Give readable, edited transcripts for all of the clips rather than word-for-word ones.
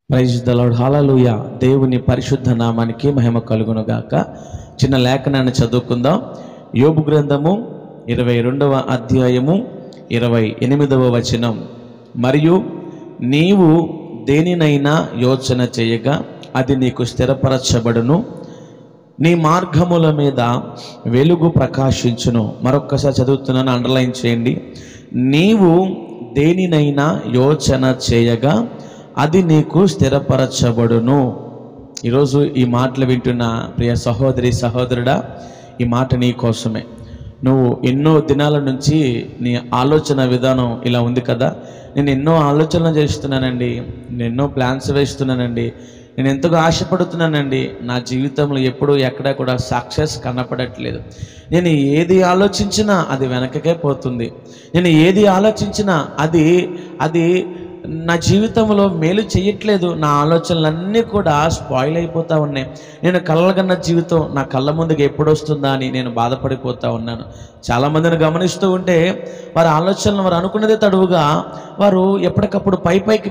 Praise the lord. హల్లెలూయా. దేవుని పరిశుద్ధ నామానికి మహిమ కలుగును గాక. చిన్న లేఖనాన్ని చదువుకుందాం. యోబు గ్రంథము 22వ అధ్యాయము 28వ వచనం. మరియు నీవు దేనినైనా యోచన చేయగా అది నీకు స్థిరపరచబడును, నీ మార్గముల మీద వెలుగు ప్రకాశించును. మరొక్కసారి చదువుతున్నాను, అండర్లైన్ చేయండి. నీవు దేనినైనా యోచన చేయగా అది నీకు స్థిరపరచబడును. ఈరోజు ఈ మాటలు వింటున్న ప్రియ సహోదరి సహోదరుడా, ఈ మాట నీ కోసమే. నువ్వు ఎన్నో దినాల నుంచి నీ ఆలోచన విధానం ఇలా ఉంది కదా, నేను ఎన్నో ఆలోచనలు చేస్తున్నానండి, నేను ఎన్నో ప్లాన్స్ వేస్తున్నానండి, నేను ఎంతగా ఆశపడుతున్నానండి, నా జీవితంలో ఎప్పుడూ ఎక్కడా కూడా సక్సెస్ కనపడట్లేదు, నేను ఏది ఆలోచించినా అది వెనకకే పోతుంది, నేను ఏది ఆలోచించినా అది నా జీవితంలో మేలు చేయట్లేదు, నా ఆలోచనలన్నీ కూడా స్పాయిల్ అయిపోతూ ఉన్నాయి, నేను కలగన్న జీవితం నా కళ్ళ ముందుకు ఎప్పుడు వస్తుందా అని నేను బాధపడిపోతూ ఉన్నాను. చాలామందిని గమనిస్తూ ఉంటే వారి ఆలోచనలు వారు అనుకున్నదే తడువుగా వారు ఎప్పటికప్పుడు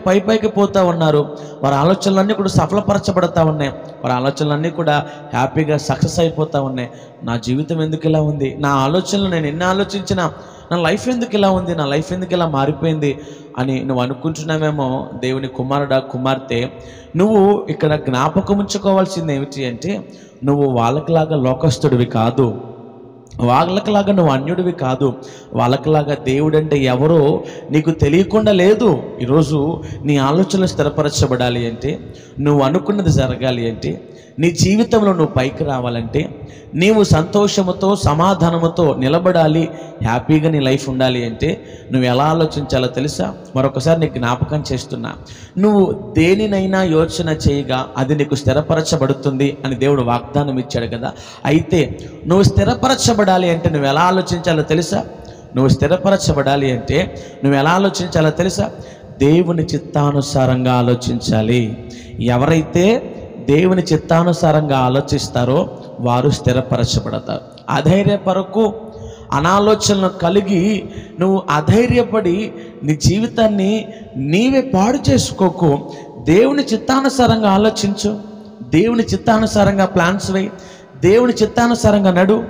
పైపైకి పోతూ ఉన్నారు. వారి ఆలోచనలన్నీ కూడా సఫలపరచబడతా ఉన్నాయి, వారి ఆలోచనలన్నీ కూడా హ్యాపీగా సక్సెస్ అయిపోతూ ఉన్నాయి. నా జీవితం ఎందుకు ఇలా ఉంది, నా ఆలోచనలు నేను ఎన్ని ఆలోచించినా నా లైఫ్ ఎందుకు ఇలా ఉంది, నా లైఫ్ ఎందుకు ఇలా మారిపోయింది అని నువ్వు అనుకుంటున్నావేమో. దేవుని కుమారుడా కుమార్తె, నువ్వు ఇక్కడ జ్ఞాపకం ఉంచుకోవాల్సింది ఏమిటి అంటే, నువ్వు వాళ్ళకిలాగా లోకస్తుడివి కాదు, వాళ్ళకిలాగా నువ్వు అన్యుడివి కాదు, వాళ్ళకిలాగా దేవుడు అంటే ఎవరో నీకు తెలియకుండా లేదు. ఈరోజు నీ ఆలోచనలు స్థిరపరచబడాలి అంటే, నువ్వు అనుకున్నది జరగాలి అంటే, నీ జీవితంలో నువ్వు పైకి రావాలంటే, నీవు సంతోషముతో సమాధానముతో నిలబడాలి, హ్యాపీగా నీ లైఫ్ ఉండాలి అంటే నువ్వు ఎలా ఆలోచించాలో తెలుసా? మరొకసారి నీకు జ్ఞాపకం చేస్తున్నా. నువ్వు దేనినైనా యోచన చేయగా అది నీకు స్థిరపరచబడుతుంది అని దేవుడు వాగ్దానం ఇచ్చాడు కదా. అయితే నువ్వు స్థిరపరచబడాలి అంటే నువ్వు ఎలా ఆలోచించాలో తెలుసా? నువ్వు స్థిరపరచబడాలి అంటే నువ్వు ఎలా ఆలోచించాలో తెలుసా? దేవుని చిత్తానుసారంగా ఆలోచించాలి. ఎవరైతే దేవుని చిత్తానుసారంగా ఆలోచిస్తారో వారు స్థిరపరచబడతారు. అధైర్యపరకు, అనాలోచనలు కలిగి నువ్వు అధైర్యపడి నీ జీవితాన్ని నీవే పాడు చేసుకోకు. దేవుని చిత్తానుసారంగా ఆలోచించు, దేవుని చిత్తానుసారంగా ప్లాన్స్ వేయి, దేవుని చిత్తానుసారంగా నడు.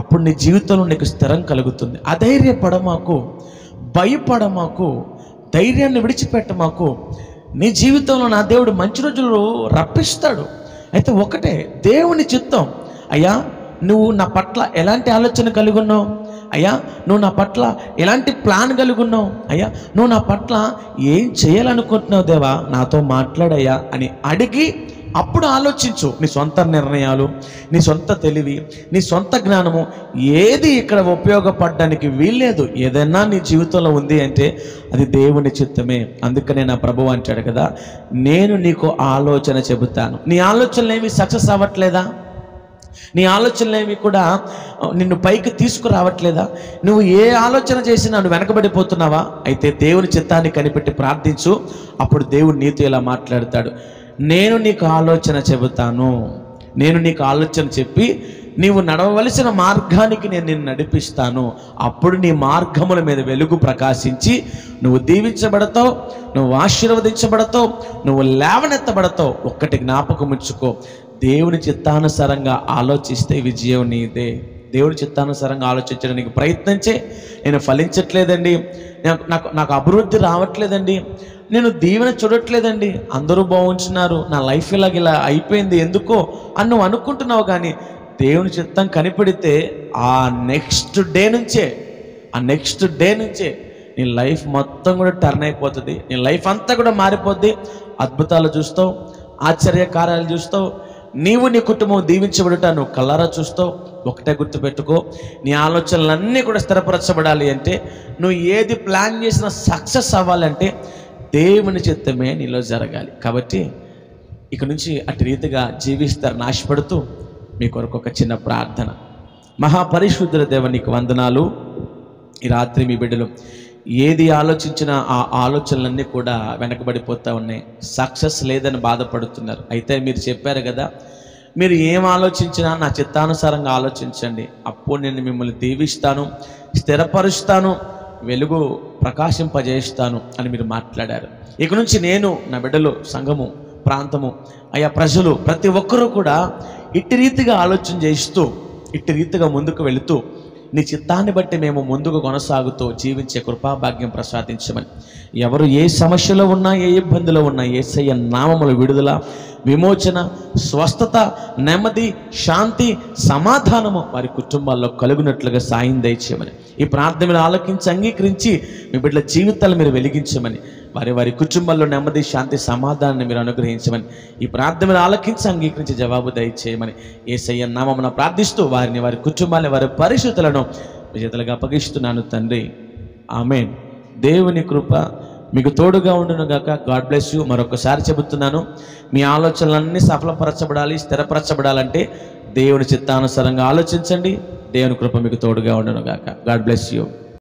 అప్పుడు నీ జీవితంలో నీకు స్థిరం కలుగుతుంది. అధైర్యపడమాకు, భయపడమాకు, ధైర్యాన్ని విడిచిపెట్టమాకు. నీ జీవితంలో నా దేవుడు మంచి రోజులు రప్పిస్తాడు. అయితే ఒకటే, దేవుని చిత్తం. అయ్యా నువ్వు నా పట్ల ఎలాంటి ఆలోచన కలిగి ఉన్నావు, అయ్యా నువ్వు నా పట్ల ఎలాంటి ప్లాన్ కలిగి ఉన్నావు, అయ్యా నువ్వు నా పట్ల ఏం చేయాలనుకుంటున్నావు దేవా, నాతో మాట్లాడయ్యా అని అడిగి అప్పుడు ఆలోచించు. నీ సొంత నిర్ణయాలు, నీ సొంత తెలివి, నీ సొంత జ్ఞానము ఏది ఇక్కడ ఉపయోగపడడానికి వీల్లేదు. ఏదైనా నీ జీవితంలో ఉంది అంటే అది దేవుని చిత్తమే. అందుకనే నా ప్రభువు అంటాడు కదా, నేను నీకు ఆలోచన చెబుతాను. నీ ఆలోచనలు ఏమి సక్సెస్ అవ్వట్లేదా? నీ ఆలోచనలేమి కూడా నిన్ను పైకి తీసుకురావట్లేదా? నువ్వు ఏ ఆలోచన చేసినా నువ్వు వెనకబడిపోతున్నావా? అయితే దేవుని చిత్తాన్ని కనిపెట్టి ప్రార్థించు. అప్పుడు దేవుడు నీతో ఇలా మాట్లాడతాడు. నేను నీకు ఆలోచన చెబుతాను, నేను నీకు ఆలోచన చెప్పి నీవు నడవవలసిన మార్గానికి నేను నిన్ను నడిపిస్తాను. అప్పుడు నీ మార్గముల మీద వెలుగు ప్రకాశించి నువ్వు దీవించబడతావు, నువ్వు ఆశీర్వదించబడతావు, నువ్వు లేవనెత్తబడతావు. ఒక్కటి జ్ఞాపకం ఉంచుకో, దేవుని చిత్తానుసారంగా ఆలోచిస్తే విజయం నీదే. దేవుని చిత్తానుసారంగా ఆలోచించడానికి ప్రయత్నించే, నేను ఫలించట్లేదండి, నాకు అభివృద్ధి రావట్లేదండి, నేను దీవెన చూడట్లేదండి, అందరూ బాగుంటున్నారు, నా లైఫ్ ఇలా అయిపోయింది ఎందుకో అని నువ్వు అనుకుంటున్నావు. కానీ దేవుని చిత్తం కనిపెడితే ఆ నెక్స్ట్ డే నుంచే నీ లైఫ్ మొత్తం కూడా టర్న్ అయిపోతుంది. నీ లైఫ్ అంతా కూడా మారిపోద్ది. అద్భుతాలు చూస్తావు, ఆశ్చర్య కార్యాలు చూస్తావు, నీవు నీ కుటుంబం దీవించబడుట నువ్వు కళ్ళారా చూస్తావు. ఒకటే గుర్తుపెట్టుకో, నీ ఆలోచనలన్నీ కూడా స్థిరపరచబడాలి అంటే, నువ్వు ఏది ప్లాన్ చేసినా సక్సెస్ అవ్వాలంటే దేవుని చిత్తమే నీలో జరగాలి. కాబట్టి ఇక నుంచి అటు రీతిగా జీవిస్తారని ఆశపడుతూ మీ కొరకు ఒక చిన్న ప్రార్థన. మహాపరిశుద్ధుల దేవ, నీకు వందనాలు. ఈ రాత్రి మీ బిడ్డలు ఏది ఆలోచించినా ఆ ఆలోచనలన్నీ కూడా వెనకబడిపోతూ ఉన్నాయి, సక్సెస్ లేదని బాధపడుతున్నారు. అయితే మీరు చెప్పారు కదా, మీరు ఏం ఆలోచించినా నా చిత్తానుసారంగా ఆలోచించండి, అప్పుడు నేను మిమ్మల్ని దీవిస్తాను, స్థిరపరుస్తాను, వెలుగు ప్రకాశింపజేస్తాను అని మీరు మాట్లాడారు. ఇక నుంచి నేను, నా బిడ్డలు, సంఘము ప్రాంతము, ఆయా ప్రజలు ప్రతి ఒక్కరూ కూడా ఇట్టి రీతిగా ఆలోచన చేస్తూ, ఇట్టి రీతిగా ముందుకు వెళుతూ, నీ చిత్తాన్ని బట్టి మేము ముందుకు కొనసాగుతూ జీవించే కృపాభాగ్యం ప్రసాదించమని, ఎవరు ఏ సమస్యలో ఉన్నా, ఏ ఇబ్బందిలో ఉన్నా, యేసయ్య నామములో విడుదల, విమోచన, స్వస్థత, నెమ్మది, శాంతి, సమాధానము వారి కుటుంబాల్లో కలుగునట్లుగా సాయం దయచేయమని, ఈ ప్రార్థనలు ఆలకించి అంగీకరించి మీ బిడ్డల జీవితాలు మీరు వెలిగించమని, వారి కుటుంబాల్లో నెమ్మది, శాంతి, సమాధానాన్ని మీరు అనుగ్రహించమని, ఈ ప్రార్థనలు ఆలకించి అంగీకరించి జవాబు దయచేయమని యేసయ్య నామమున ప్రార్థిస్తూ వారిని, వారి కుటుంబాన్ని, వారి పరిస్థితులను మీ చేతులకు అప్పగిస్తున్నాను తండ్రి. ఆమేన్. దేవుని కృప మీకు తోడుగా ఉండును గాక. God bless you. మరొకసారి చెబుతున్నాను, మీ ఆలోచనలన్నీ సఫలపరచబడాలి, స్థిరపరచబడాలంటే దేవుని చిత్తానుసారంగా ఆలోచించండి. దేవుని కృప మీకు తోడుగా ఉండును గాక. God bless you.